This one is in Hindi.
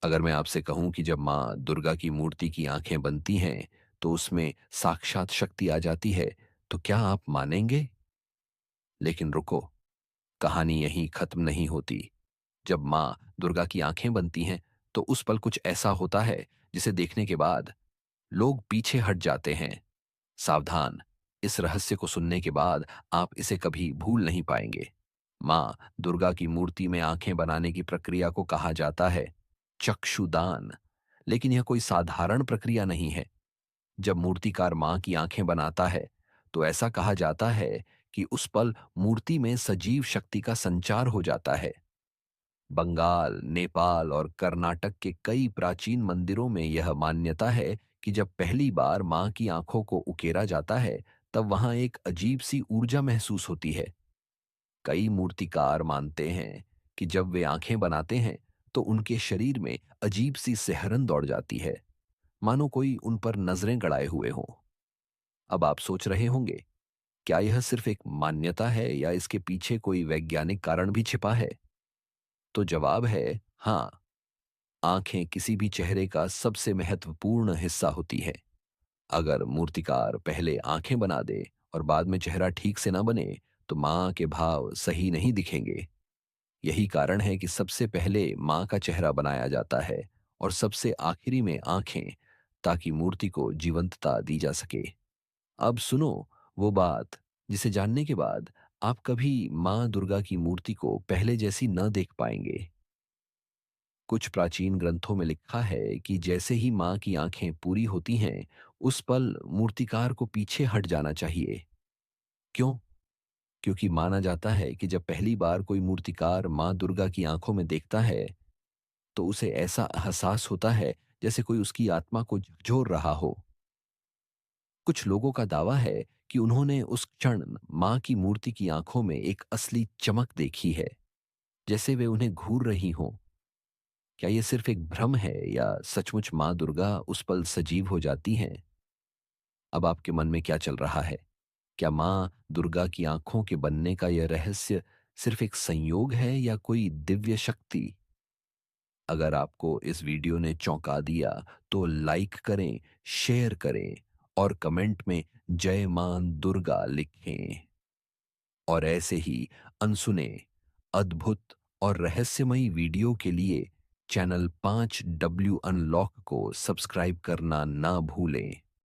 अगर मैं आपसे कहूं कि जब माँ दुर्गा की मूर्ति की आंखें बनती हैं तो उसमें साक्षात शक्ति आ जाती है, तो क्या आप मानेंगे? लेकिन रुको, कहानी यहीं खत्म नहीं होती। जब माँ दुर्गा की आंखें बनती हैं तो उस पल कुछ ऐसा होता है जिसे देखने के बाद लोग पीछे हट जाते हैं। सावधान, इस रहस्य को सुनने के बाद आप इसे कभी भूल नहीं पाएंगे। माँ दुर्गा की मूर्ति में आंखें बनाने की प्रक्रिया को कहा जाता है चक्षुदान। लेकिन यह कोई साधारण प्रक्रिया नहीं है। जब मूर्तिकार मां की आंखें बनाता है तो ऐसा कहा जाता है कि उस पल मूर्ति में सजीव शक्ति का संचार हो जाता है। बंगाल, नेपाल और कर्नाटक के कई प्राचीन मंदिरों में यह मान्यता है कि जब पहली बार मां की आंखों को उकेरा जाता है तब वहां एक अजीब सी ऊर्जा महसूस होती है। कई मूर्तिकार मानते हैं कि जब वे आंखें बनाते हैं तो उनके शरीर में अजीब सी सिहरन दौड़ जाती है, मानो कोई उन पर नजरें गड़ाए हुए हों। अब आप सोच रहे होंगे, क्या यह सिर्फ एक मान्यता है या इसके पीछे कोई वैज्ञानिक कारण भी छिपा है? तो जवाब है हाँ। आंखें किसी भी चेहरे का सबसे महत्वपूर्ण हिस्सा होती है। अगर मूर्तिकार पहले आंखें बना दे और बाद में चेहरा ठीक से ना बने तो मां के भाव सही नहीं दिखेंगे। यही कारण है कि सबसे पहले मां का चेहरा बनाया जाता है और सबसे आखिरी में आंखें, ताकि मूर्ति को जीवंतता दी जा सके। अब सुनो वो बात जिसे जानने के बाद आप कभी मां दुर्गा की मूर्ति को पहले जैसी न देख पाएंगे। कुछ प्राचीन ग्रंथों में लिखा है कि जैसे ही मां की आंखें पूरी होती हैं, उस पल मूर्तिकार को पीछे हट जाना चाहिए। क्यों? क्योंकि माना जाता है कि जब पहली बार कोई मूर्तिकार मां दुर्गा की आंखों में देखता है तो उसे ऐसा एहसास होता है जैसे कोई उसकी आत्मा को झकझोर रहा हो। कुछ लोगों का दावा है कि उन्होंने उस क्षण मां की मूर्ति की आंखों में एक असली चमक देखी है, जैसे वे उन्हें घूर रही हों। क्या यह सिर्फ एक भ्रम है या सचमुच मां दुर्गा उस पल सजीव हो जाती हैं? अब आपके मन में क्या चल रहा है? क्या मां दुर्गा की आंखों के बनने का यह रहस्य सिर्फ एक संयोग है या कोई दिव्य शक्ति? अगर आपको इस वीडियो ने चौंका दिया तो लाइक करें, शेयर करें और कमेंट में जय मां दुर्गा लिखें। और ऐसे ही अनसुने, अद्भुत और रहस्यमयी वीडियो के लिए चैनल 5W अनलॉक को सब्सक्राइब करना ना भूलें।